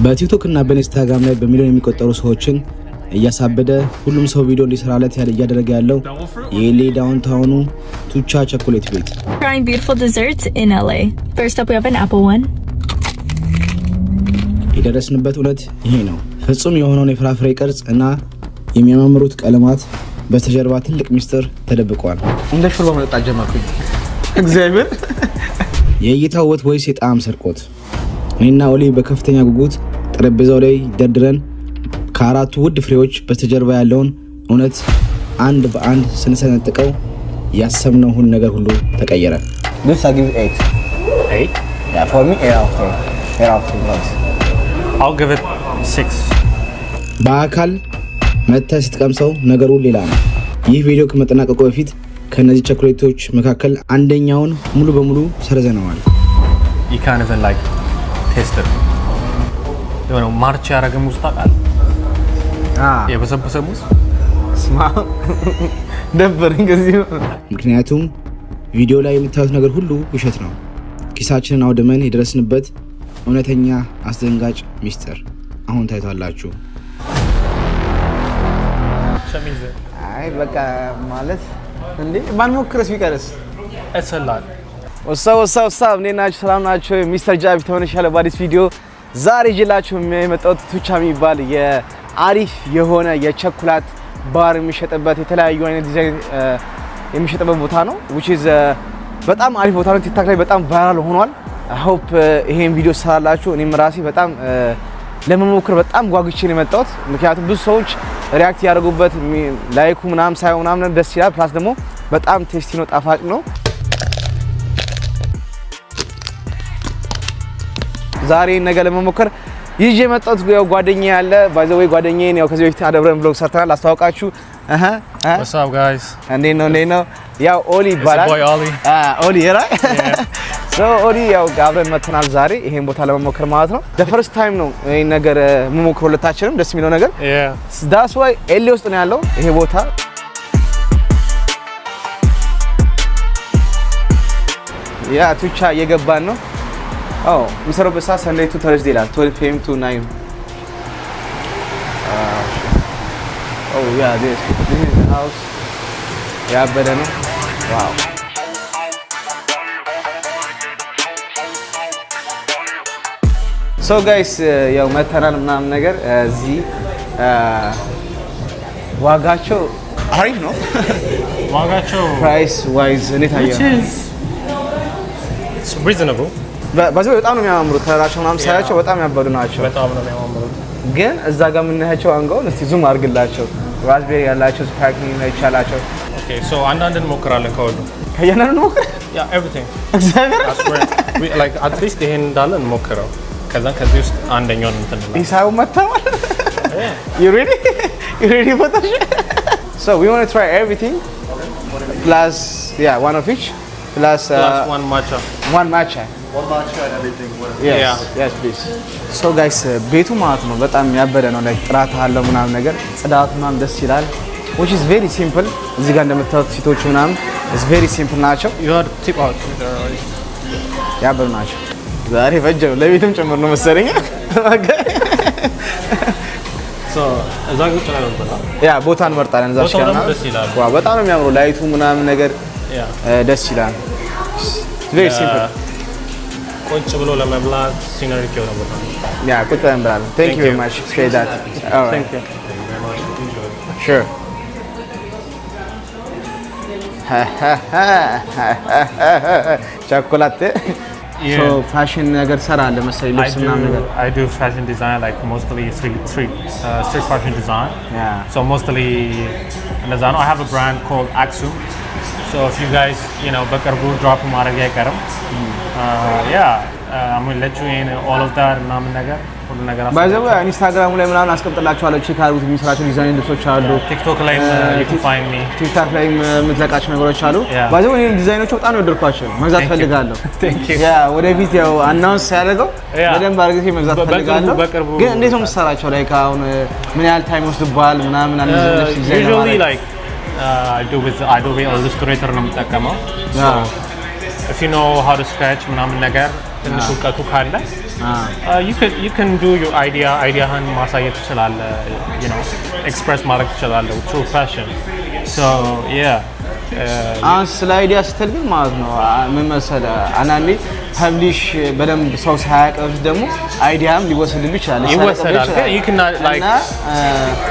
በቲክቶክ እና በኢንስታግራም ላይ በሚሊዮን የሚቆጠሩ ሰዎችን እያሳበደ ሁሉም ሰው ቪዲዮ እንዲሰራለት እያደረገ ያለው የኤልኤ ዳውንታውኑ ቱቻ ቸኮሌት ቤት Trying beautiful desserts in LA. First up we have an apple one. የደረስንበት እውነት ይሄ ነው። ፍጹም የሆነውን የፍራፍሬ ቅርጽ እና የሚያማምሩት ቀለማት በስተጀርባ ትልቅ ሚስጥር ተደብቋል። እንደ ሹርባ መጠጣት ጀመርኩኝ። እግዚአብሔር የእይታው ውበት ወይስ የጣዕም ስርቆት? እኔና ኦሊ በከፍተኛ ጉጉት ጠረጴዛው ላይ ደርድረን ከአራቱ ውድ ፍሬዎች በስተጀርባ ያለውን እውነት አንድ በአንድ ስንሰነጥቀው ያሰብነው ሁሉ ነገር ሁሉ ተቀየረ። This I give 8. 8? Yeah, for me 8 out of 10. 8 out of 10. I'll give it 6. በአካል መተህ ስትቀምሰው ነገሩ ሌላ ነው። ይህ ቪዲዮ ከመጠናቀቁ በፊት ከነዚህ ቸኮሌቶች መካከል አንደኛውን ሙሉ በሙሉ ሰርዘነዋል። You can't even like taste it. You know, ማርች ያረገ ሙዝ ታውቃለህ? የበሰበሰ ሙዝ ስማ ደበረኝ ከዚህ ነው። ምክንያቱም ቪዲዮ ላይ የምታዩት ነገር ሁሉ ውሸት ነው። ኪሳችንን አውድመን የደረስንበት እውነተኛ አስደንጋጭ ሚስጥር አሁን ታይቷላችሁ። ሸሚዝ አይ በቃ ማለት እንዴ ባንሞክረስ ቢቀርስ እሰላል ወሳ እንዴት ናችሁ? ሰላም ናችሁ? ሚስተር ጃቢ ተመልሻለሁ በአዲስ ቪዲዮ። ዛሬ ይዤላችሁ የመጣሁት ቱቻ የሚባል የአሪፍ የሆነ የቸኮላት ባር የሚሸጥበት የተለያዩ አይነት ዲዛይን የሚሸጥበት ቦታ ነው። which is በጣም አሪፍ ቦታ ነው። ቲክታክ ላይ በጣም ቫይራል ሆኗል። I hope ይሄን ቪዲዮ ሰራላችሁ። እኔም ራሴ በጣም ለመሞከር በጣም ጓጉቼ ነው የመጣሁት። ምክንያቱም ብዙ ሰዎች ሪአክት ያደርጉበት ላይኩ ምናምን ሳይሆን ምናምን ደስ ይላል። ፕላስ ደግሞ በጣም ቴስቲ ነው፣ ጣፋጭ ነው። ዛሬ ነገ ለመሞከር ይዤ መጣሁት። ያው ጓደኛዬ ያለ ባይ ዘ ወይ ጓደኛዬ ነው። ከዚህ በፊት አደብረን ብሎግ ሰርተናል። አስተዋውቃችሁ What's up guys? እንዴት ነው? ያው ኦሊ ይባላል። Boy Oli. ኦሊ right? So ኦሊ ያው አብረን መተናል ዛሬ ይሄን ቦታ ለመሞከር ማለት ነው። the first time ነው ይሄን ነገር መሞከር ሁለታችንም ደስ የሚለው ነገር። that's why ኤልኤ ውስጥ ነው ያለው ይሄ ቦታ። ያ ቱቻ እየገባን ነው። የሚሰራበት ሰዓት ሰንዴይ ቱ ተርዝዴይ ይላል 12 PM to 9. Yeah, this is the house. ያበደ ነው። ዋው so guys ያው መተናል ምናምን ነገር እዚህ ዋጋቸው አሪፍ ነው። ዋጋቸው price wise እንዴት አየው? It's reasonable. በዚህ በጣም ነው የሚያማምሩት። ተራራቸው ምናምን ሳያቸው በጣም ያበዱ ናቸው። በጣም ነው የሚያማምሩት። ግን እዛ ጋር የምናያቸው አንጋውን እስቲ ዙም አድርግላቸው። ራስቤሪ ያላቸው ስፓርክሊንግ ነው ይቻላቸው። ኦኬ ሶ አንዳንድ እንሞክራለን ከወዱ ከየነን እንሞክር። Yeah, everything. እግዚአብሔር we like at least ይሄን እንዳለ እንሞክረው። ከዚህ ውስጥ አንደኛውን እንትን ነው ሂሳቡ መተማል። You ready for that? So we want to try everything. Plus one of each. Plus one matcha. One matcha and everything. Yes please. So guys ቤቱ ማለት ነው በጣም ያበደ ነው። ላይ ጥራት አለው ምናምን ነገር ጽዳቱ ምናምን ደስ ይላል። which is very simple. እዚህ ጋር እንደምታዩት ሲቶቹ ምናምን is very simple ናቸው። You are tip out. ያበዱ ናቸው። ዛሬ ፈጀው ለቤትም ጭምር ነው መሰለኝ። so እዛ ቁጭ ላይ ነው ያ ቦታ እንመርጣለን። እዛ ሽካና ዋው በጣም ነው የሚያምረው። ላይቱ ምናምን ነገር ደስ ይላል። very simple. ቁጭ ብሎ ለመብላት ሲነሪክ የሆነ ቦታ ነው። ያ ቁጭ ብለን እንበላለን። thank you very much. Say that. All right. Thank you very much. Enjoy. Sure. ቸኮላት so fashion ነገር ሰራለህ መሰለኝ ልብስ ምናምን ነገር። I do fashion design like mostly street fashion design. Yeah. So mostly እንደዛ ነው. I have a brand called Aksu. So if you guys, በቅርቡ drop ማድረግ አይቀርም. I'm going to let you in all of that ምናምን ነገር ሁሉ ነገር by the way ኢንስታግራም ላይ ምናምን አስቀምጥላችኋለሁ። ቼክ አድርጉት። የሚሰራቸው ዲዛይን ልብሶች አሉ። ቲክቶክ ላይ you can find me. ቲክታክ ላይ የምትለቃቸው ነገሮች አሉ። by the way እኔ ዲዛይኖቹ በጣም ነው ወደድኳቸው። መግዛት ፈልጋለሁ። Thank you. ወደፊት ያው አናውንስ ያደርገው በደንብ አድርጌ መግዛት ፈልጋለሁ። ግን እንዴት ነው የምትሰራቸው? ላይ አሁን ምን ያህል ታይም ወስድባል ምናምን አንደዚህ ዲዛይን ነው? Usually like I do with Adobe Illustrator ነው የምጠቀመው. So if you know how to sketch ምናምን ነገር ትንሽ እውቀቱ ካለ you can do your ideaህን ማሳየት ትችላለህ you know express ማድረግ ትችላለህ through fashion so yeah ስለ አይዲያ ስትል ግን ማለት ነው ምን መሰለህ አንዳንዴ ፐብሊሽ በደንብ ሰው ሳያውቅ ደግሞ አይዲያም ሊወሰድልህ ይችላል you can like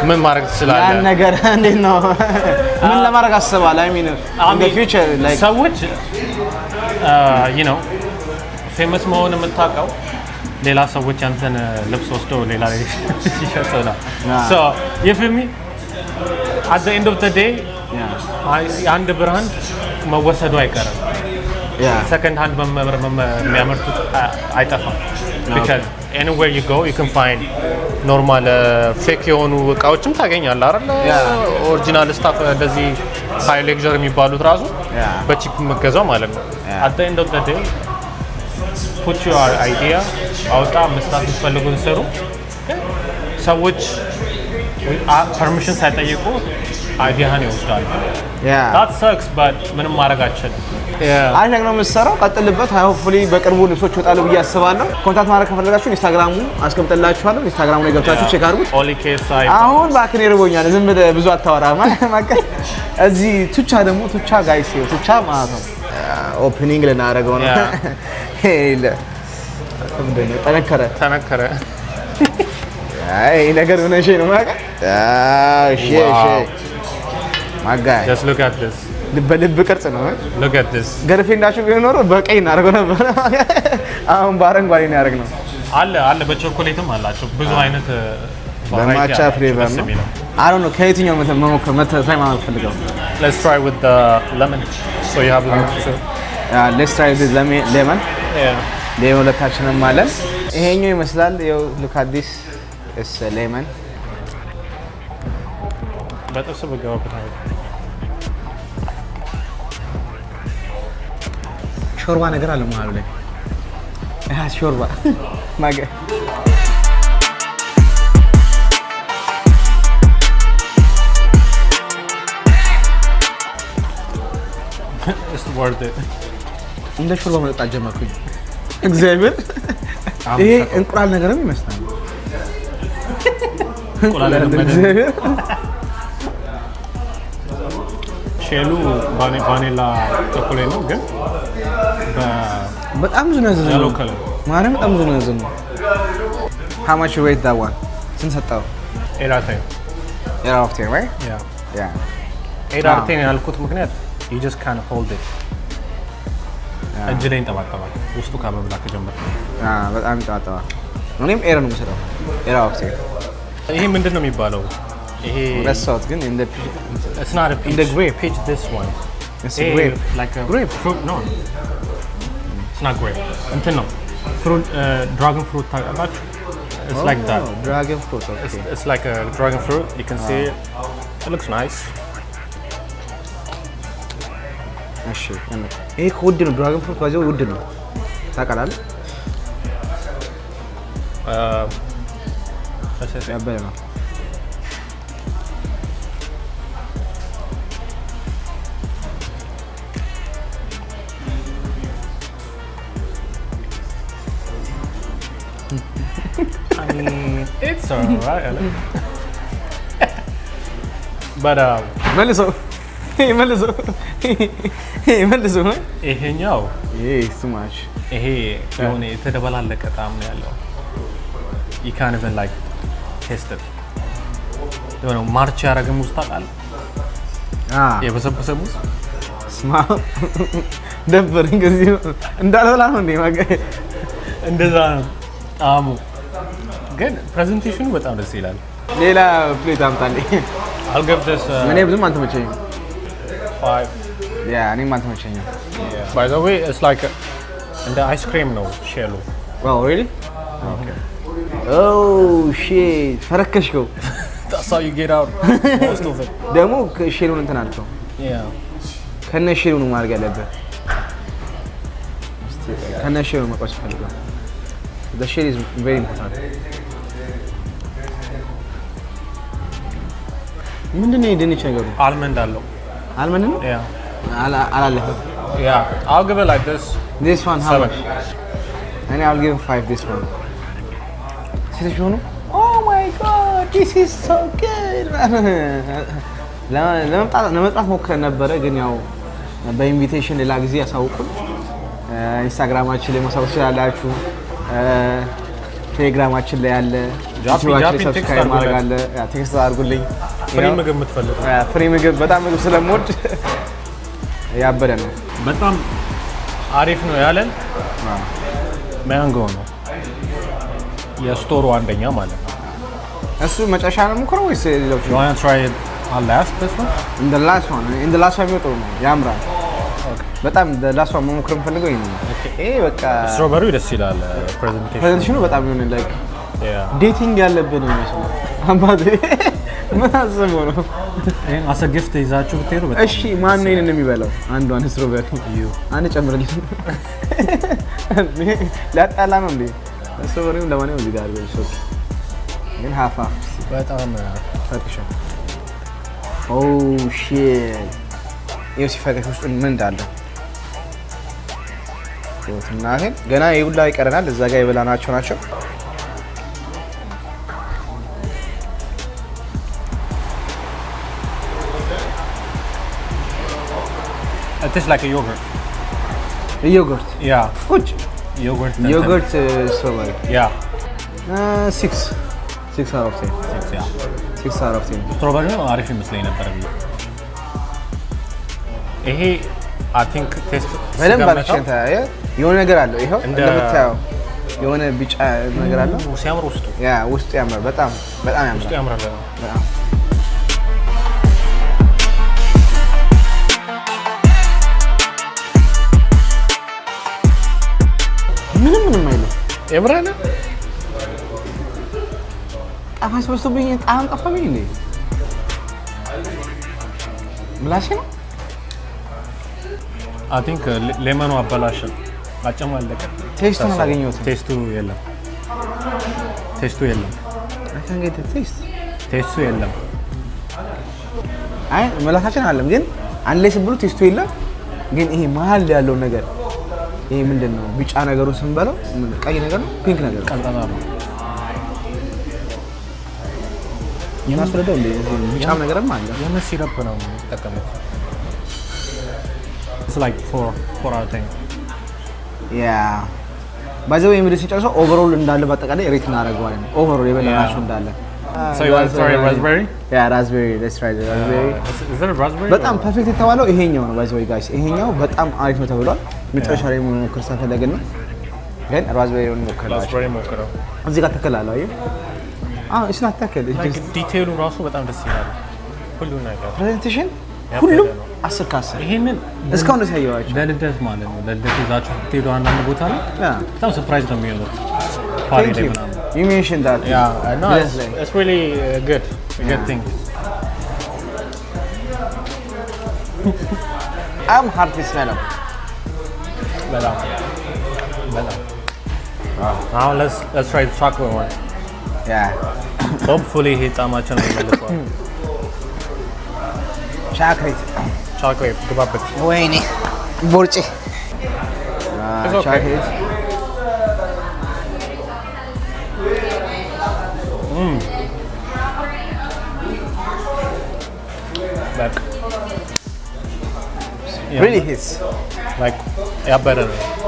ምን ማድረግ ትችላለህ ያን ነገር እንዴት ነው ምን ለማድረግ አስበሃል I mean in the future like ሰዎች you know ፌመስ መሆን የምታውቀው ሌላ ሰዎች አንተን ልብስ ወስደው ሌላ ላይ ሲሸጡ ነው so you feel me at the end of the day አንድ ብራንድ መወሰዱ አይቀርም second hand የሚያመርቱት አይጠፋም because anywhere you go you can find normal fake የሆኑ እቃዎችም ታገኛለህ አይደል ኦሪጂናል ስታፍ እንደዚህ ሃይ ሌክዠሪ የሚባሉት ራሱ በቺፕ መገዛው ማለት ነው at the end of the day put your idea አውጣ መስራት የምትፈልጉን ሰሩ ሰዎች ፐርሚሽን ሳይጠይቁ አይዲያህን ይወስዳሉ that sucks but ምንም ማድረግ አልችልም አሪፍ ነው የምትሰራው ቀጥልበት ሆፕፉሊ በቅርቡ ልብሶች ይወጣሉ ብዬ አስባለሁ ኮንታክት ማድረግ ከፈለጋችሁ ኢንስታግራሙ አስቀምጥላችኋለሁ ኢንስታግራሙ ላይ ገብታችሁ ቼክ አድርጉት አሁን ባክኔ ርቦኛል ዝም ብለህ ብዙ አታወራ ማለት እዚህ ቱቻ ደግሞ ቱቻ ጋይስ ቱቻ ማለት ነው ኦፕኒንግ ልናደርገው ነው ሄለ ተነከረ አይ ነገር ምን እሺ ነው ማለት እሺ ማጋይ just look at this በልብ ቅርጽ ነው look at this ገርፌንዳችሁ ቢሆን ኖሮ በቀይ እናደርገው ነበር አሁን በአረንጓዴ ነው ያደረግነው አለ በቾኮሌትም አላቸው ብዙ አይነት በማቻ ፍሌቨር ነው I don't know ከየትኛው መሞከር መትራይ ማለት ፈልገው let's try with the lemon so you have lemon too let's try with lemon lemon ሁለታችንም ማለት ይሄኛው ይመስላል ይኸው look at this is lemon በጥብስ በገባበት አይደል ሾርባ ነገር አለ መሀሉ ላይ ሾርባ ማገ it's worth it እንደ ሾርባ መጠጣት ጀመርኩኝ እግዚአብሔር ይሄ እንቁላል ነገርም ይመስላል እንቁላል ሼሉ ቫኒላ ቾኮሌት ነው ግን በጣም ብዙ ነው ያዘዘው ማርያም በጣም ብዙ ነው ያዘዘው how much you rate that one ስንት ሰጠው 8 out of 10 right yeah 8 out of 10 ያልኩት ምክንያት you just can't hold it እጅ ላይ እንጠባጠባል ውስጡ ከመብላ ከጀመረ በጣም እንጠባጠባል እኔም ኤር ነው የምሰጠው ኤር of 10 ይሄ ምንድን ነው የሚባለው ይሄ ረሳሁት ግን in the it's not a peach in the grape peach this one it's a grape like a grape fruit no it's not grape እንትን ነው fruit dragon fruit ታውቃላችሁ it's like that dragon fruit okay it's like a dragon fruit you can see it looks nice እሺ ይሄ ውድ ነው ድራገን ፍሩት ባይዘው ውድ ነው ታውቃለህ ያበለ ነው I mean it's alright but መልሶ ይሄኛው ስማች ይሄ የሆነ የተደበላለቀ ጣዕም ነው ያለው you can't even like taste it የሆነ ማርች ያደረገ ሙዝ ታውቃለህ የበሰበሰ ሙዝ ስማ ደበረኝ ከዚህ እንዳልበላ ነው እንዴ ማገ እንደዛ ነው ጣዕሙ ግን ፕሬዘንቴሽኑ በጣም ደስ ይላል ሌላ ፕሌት አምጣልኝ I'll give this እኔ ብዙም አልተመቸኝም 5 yeah እኔም አልተመቸኝም by the way it's like and the ice cream ነው ሼሉ wow really okay oh shit ፈረከሽከው that's how you get out most of it ደግሞ ሼሉን እንትን አልከው yeah ከነ ሼሉን ማድረግ ያለበት ከነ ሼሉ መቆስ ፈልገው the shell is very important ምንድነው የድንች ነገሩ አልመንድ አለው አልመንድ ነው yeah አላለፈ yeah I'll give it like this one how much እኔ I'll give 5 this one ሴቶች ሆኑ oh my god this is so good ለመምጣት ሞክረን ነበረ ግን ያው በኢንቪቴሽን ሌላ ጊዜ ያሳውቁን ኢንስታግራማችን ላይ ማሳወቅ ትችላላችሁ ቴሌግራማችን ላይ ያለ ጃፒ ሰብስክራይብ ማድረግ አለ ቴክስት አድርጉልኝ ፍሪ ምግብ የምትፈልጉ ፍሪ ምግብ በጣም ምግብ ስለምወድ ያበደ ነው በጣም አሪፍ ነው ያለን ማንጎ ነው የስቶሩ አንደኛ ማለት ነው እሱ መጨረሻ ነው ሙከራው ወይስ ሌሎች you want to try it last this one in the last one የሚወጣው ነው ያምራል በጣም the last one መሞከር የምፈልገው ይሄ ነው በቃ ስትሮበሪው ደስ ይላል ፕሬዘንቴሽኑ በጣም ይሁን like ዴቲንግ ያለብን ነው የሚመስለው አባቴ ምን አስበው ነው ይሄን አሰ ጊፍት ይዛችሁ ብትሄዱ በጣም እሺ ማን ነው ይሄንን የሚበላው አንዷን ስትሮበሪ አንድ ጨምርልኝ ላጣላ ነው እንዴ ስትሮበሪውን ለማንኛውም እዚህ ጋር አድርገው ሾክ ግን ሀፋ በጣም ፈርክሽ ኦ ሺት ይሄ ሲፈተሽ ውስጥ ምን እንዳለ እናቴን ገና ይውላ ይቀረናል እዛ ጋር የበላናቸው ናቸው It tastes like a yogurt. A yogurt? Yeah. Good. Yogurt strawberry. Yeah. 6. 6 out of 10. 6, yeah. 6 out of 10. Strawberry ነው አሪፍ ይመስለኝ ነበር ብዬ ይሄ I think taste በደንብ አልሸንታ የሆነ ነገር አለው ይሄው እንደምታየው የሆነ ቢጫ ነገር አለው ሲያምር ውስጡ ያ ውስጡ ያምራል በጣም ያምራል ውስጡ ያምራል በጣም ምንም አይልም የምራነ ጣፋጭ በስተብኝ ጣም ጠፋብኝ እንዴ ምላሽ ነው I think ሌመኑ አበላሽ አጨማለቀ ቴስቱን አላገኘሁትም ቴስቱ የለም I can get the taste ቴስቱ የለም አይ መላካችን አለም ግን አንድ ላይ ስብሉ ቴስቱ የለም ግን ይሄ መሃል ያለው ነገር ይሄ ምንድነው ቢጫ ነገሩ ስንበለው ቀይ ነገር ነው ፒንክ ነገር ቀልጣላ ነው የማስወደደው እንዴ ቢጫ ነገርም አለ የሆነ ሲረፕ ነው ተጠቀመው It's like 4 out of 10 Yeah ባይዘው የምድስ ሲጨርሰው ኦቨርኦል እንዳለ በአጠቃላይ ሬት እናደርገዋለን ኦቨርኦል የበላናቸው እንዳለ So you want to try raspberry? Yeah, raspberry. Let's try the raspberry. Is that a raspberry? በጣም ፐርፌክት የተባለው ይሄኛው ነው ባይዘው ጋይስ ይሄኛው በጣም አሪፍ ነው ተብሏል መጨረሻ ላይ ሞክር ሳፈለገና ግን raspberry-ውን ሞክራለሁ raspberry ሞክረው እዚህ ጋር ተከላለው አይ እሱ ናታከለ ዲቴይሉ ራሱ በጣም ደስ ይላል ሁሉ ነገር ፕሬዘንቴሽን ሁሉም 10 ከ10 ይሄንን እስካሁን ነው ያያችሁ ለልደት ማለት ነው ለልደት ይዛችሁ ትሄዱ አንዳንድ ቦታ ላይ በጣም ሰርፕራይዝ ነው የሚሆነው ፓሪ ላይ ምናምን You mentioned that. Yeah, no, it's really good. A good thing. I'm hard to smell them. Better. Now let's try the chocolate one. Yeah. Hopefully he's much on the one. Chocolate. Give up it. Wayne. Borche. It's okay. Chocolate. Like, Really hits. Like, yeah, better.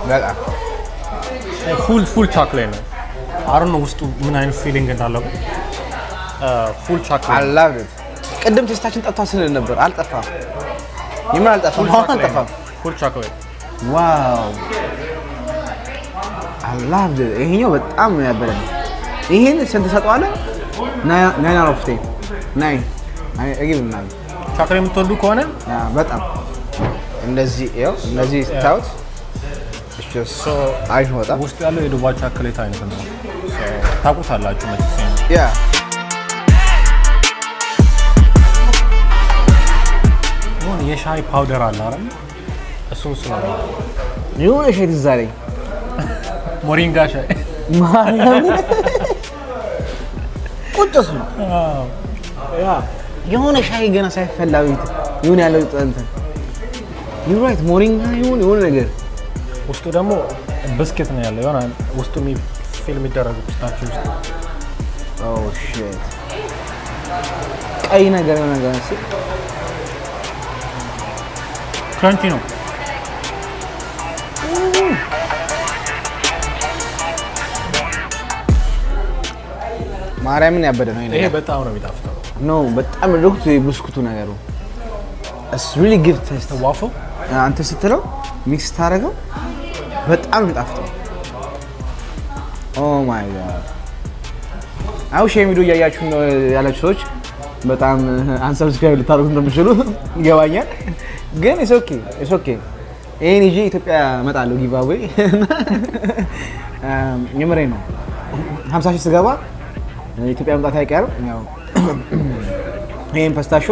Better. Full chocolate. I don't know what's ምን አይነት feeling እንዳለው full chocolate. I loved it. ቅድም ቴስታችን ጠፍታ ስለ ነበር አልጠፋም። ይምን አልጠፋም። Full chocolate. Wow. I loved it. ይሄኛው በጣም ነው ያበረኝ። ይሄን ስንት ሰጠዋለሁ? 9 out of 10. 9. I give him 9. ቻኮሌት የምትወዱ ከሆነ በጣም እንደዚህ ይኸው እንደዚህ ታውት እሺ ሶ አይ ወጣ ውስጥ ያለው የዱባ ቻኮሌት አይነት ነው ታውቁታላችሁ መጥቼ ያ የሆነ የሻይ ፓውደር አለ አይደል እሱን ስለሆነ የሆነ ሻይ ዛሬ ሞሪንጋ ሻይ ማርያም ቁጥስ ነው ያ የሆነ ሻይ ገና ሳይፈላ ቤት ይሁን ያለው እንትን ዩ ራይት ሞሪንጋ የሆነ ነገር ውስጡ ደግሞ ብስኬት ነው ያለው የሆነ ውስጡ ፊልም ይደረጉ ፒስታቸው ውስጥ ኦ ሺት ቀይ ነገር ነው ነገር እሺ ክራንቺ ነው ማርያምን ያበደ ነው ይሄ በጣም ነው የሚጣፍጠው ነው በጣም ዶክት ብስኩቱ ነገሩ it's really good taste ዋፍል አንተ ስትለው ሚክስ ታረጋው በጣም የሚጣፍጠው ኦ ማይ ጋድ አው ሼሚዶ ያያችሁ ነው ያላችሁ ሰዎች በጣም አንሰብስክራይብ ልታደርጉ እንደምትችሉ ይገባኛል ግን it's okay ይሄን ይዤ ኢትዮጵያ እመጣለሁ ጊቫዌይ የምሬ ነው 50 ሺህ ስገባ ኢትዮጵያ መምጣት አይቀርም ያው ይሄን ፓስታሾ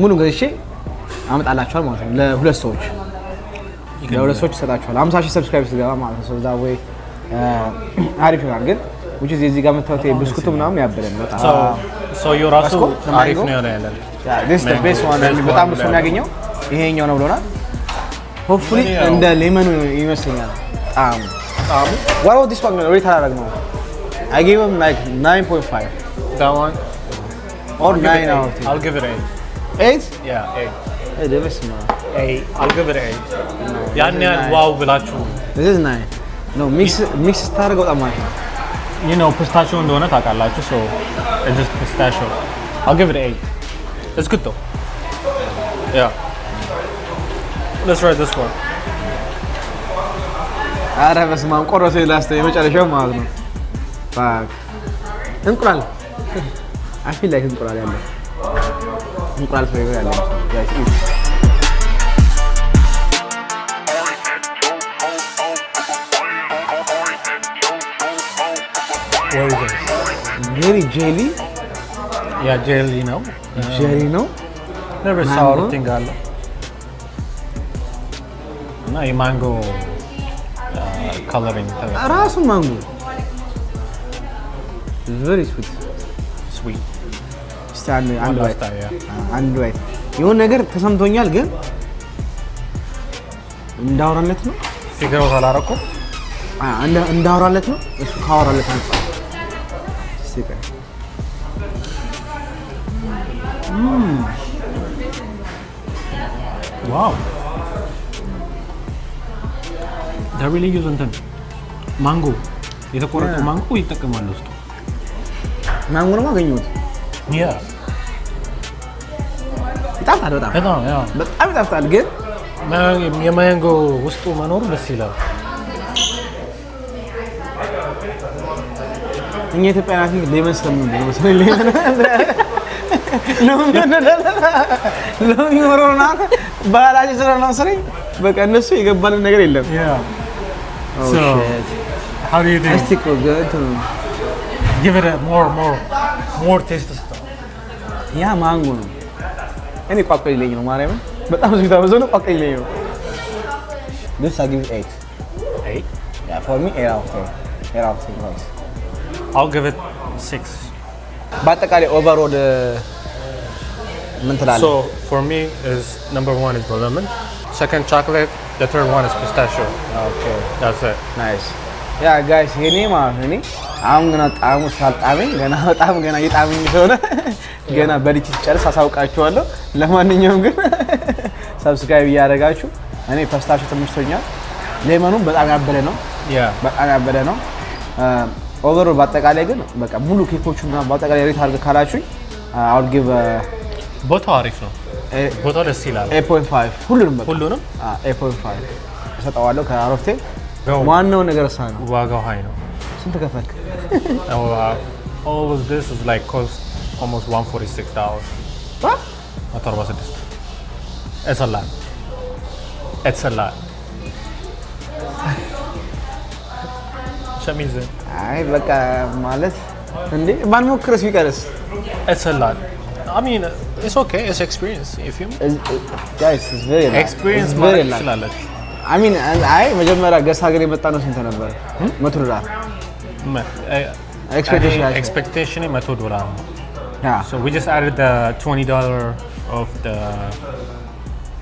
ሙሉ ገዝቼ አመጣላችኋል ማለት ነው ለሁለት ሰዎች ይሰጣችኋል 50 ሺህ ሰብስክራይብ ስገባ ማለት ነው ዛ ወይ አሪፍ ይሆናል ግን which is እዚህ ጋር መታወት ብስኩቱ ምናምን ያበለን በጣም so you ራሱ አሪፍ ነው ያለው this the best one በጣም ብዙ የሚያገኘው ይሄኛው ነው ብሎናል hopefully እንደ ሌመኑ ይመስለኛል ጣም what about this one rate አደረግነው I gave him like 9.5 that one or 9 out of 10 I'll give it 8 8 yeah 8 hey this is 8 I'll give it 8 ያን ያህል ዋው ብላችሁ this is 9 no mix ስታደርገው በጣም ማለት ነው you know pistachio እንደሆነ ታውቃላችሁ so it's just pistachio I'll give it 8 it's good though yeah let's try this one አረ በስመ አብ ቆረሰ ላስተ የመጨረሻው ማለት ነው fuck እንቁላል I feel like እንቁላል ያለው እንቁላል ፍሌቨር ያለው guys eat what is it very jelly yeah jelly ነው never sour thing አለ እና የማንጎ coloring ራሱ ማንጎ very sweet አንድ ዋይት የሆነ ነገር ተሰምቶኛል ግን እንዳወራለት ነው ፊገር አላረኩ እንዳወራለት ነው እሱ ካወራለት ነው ሲቀር ዋው they really use እንትን ማንጎ የተቆረጠው ማንጎ ይጠቀማሉ ውስጡ ማንጎ ነው ማገኘሁት yeah ይጣፍጣል በጣም ይጣፍጣል ግን የማንጎ ውስጡ መኖሩ ደስ ይላል እኛ ኢትዮጵያውያን ግን ሌመን ስለምንድነው መሰለኝ ሎሚ ወሮና ባህላችን ስለሆነ መሰለኝ በቃ እነሱ የገባልን ነገር የለም so how do you think እስቲ ቆገት give it a more taste ያ ማንጎ ነው እኔ ቋቋይ ለኝ ነው ማርያም በጣም ዝግታ በዘው ነው ቋቋይ ለኝ ነው this I give 8 yeah for me 8 out of 10 guys I'll give it 6 በአጠቃላይ ኦቨርኦል ምን ትላለህ so for me is number 1 is the lemon second chocolate the third one is pistachio okay that's it nice yeah guys እኔ ማለት እኔ አሁን ገና ጣሙ ሳልጣመኝ ገና በጣም ገና እየጣመኝ ስለሆነ ገና በልቼ ጨርስ አሳውቃችኋለሁ ለማንኛውም ግን ሰብስክራይብ እያደረጋችሁ እኔ ፓስታችሁ ተመችቶኛል ሌመኑም በጣም ያበለ ነው በጣም ያበለ ነው ኦቨርኦል በአጠቃላይ ግን በቃ ሙሉ ኬኮቹና በአጠቃላይ ሬት አድርገህ ካላችሁኝ I'll give ቦታው አሪፍ ነው ቦታው ደስ ይላል 8.5 ሁሉንም 8.5 እሰጠዋለሁ ከአሮፍቴ ዋናው ነገር እሳ ነው ዋጋው ሃይ ነው ስንት ከፈልክ all of this is like cost almost $146 what 146 it's a lot ሸሚዝ አይ በቃ ማለት እንዴ ባንሞክረስ ቢቀርስ it's a lot I mean it's okay it's experience if you guys it's very lot experience ማለት ይችላል I mean አይ መጀመሪያ ገሳ ሀገር የመጣ ነው ስንት ነበር $100 expectation $100 ነው yeah so we just added the $20 of the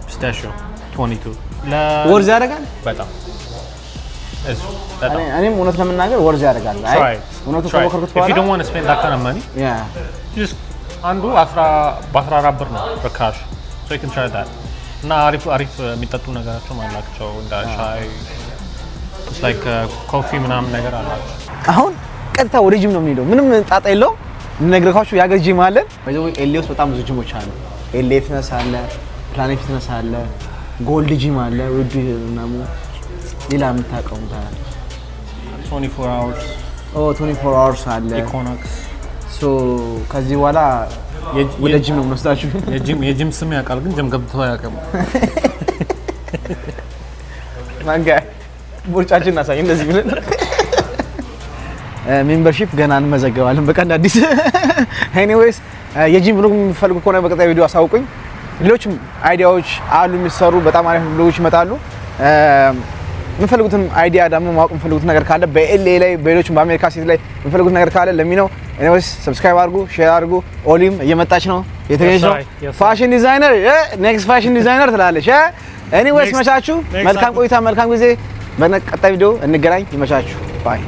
pistachio 22 ወርዝ ያደርጋል በጣም እኔም እውነት ለመናገር ወርዝ ያደርጋል። አይ እውነቱ ከሞከርኩት በኋላ if you don't want to spend that kind of money just አንዱ 14 ብር ነው በካሽ so you can try that እና አሪፍ የሚጠጡ ነገሮችም አላቸው እንደ ሻይ it's like coffee ምናምን ነገር አላቸው። አሁን ቀጥታ ወደ ጂም ነው የምንሄደው። ምንም ጣጣ የለውም። እንነግራችሁ ያገር ጂም አለን። በዚህ ኤልኤ ውስጥ በጣም ብዙ ጂሞች አሉ። ኤልኤ ፊትነስ አለ፣ ፕላኔት ፊትነስ አለ፣ ጎልድ ጂም አለ፣ ውድ ምናሙ ሌላ የምታውቀው ታዲያ 24 hours 24 hours አለ ኢኮኖክስ ሶ ከዚህ በኋላ ወደ ጂም ነው የምንወስዳችሁ። የጂም ስም ያውቃል ግን ጂም ገብቶ አያውቅም። ማንጋ ቦርጫችን እናሳይ እንደዚህ ብለን ሜምበርሺፕ ገና እንመዘገባለን በቀን አዲስ። ኤኒዌይስ የጂም ብሎግ የምትፈልጉ ከሆነ በቀጣይ ቪዲዮ አሳውቁኝ። ሌሎችም አይዲያዎች አሉ የሚሰሩ በጣም አሪፍ ብሎጎች ይመጣሉ። የምትፈልጉትን አይዲያ ደግሞ ማወቅ የምትፈልጉት ነገር ካለ በኤልኤ ላይ በሌሎችም በአሜሪካ ሲቲ ላይ የምትፈልጉት ነገር ካለ ለሚነው ኤኒዌይስ ሰብስክራይብ አድርጉ፣ ሼር አድርጉ። ኦሊም እየመጣች ነው የተገኘች ነው ፋሽን ዲዛይነር ኔክስት ፋሽን ዲዛይነር ትላለች። ኤኒዌይስ መቻችሁ። መልካም ቆይታ፣ መልካም ጊዜ። በቀጣይ ቪዲዮ እንገናኝ። ይመቻችሁ። ባይ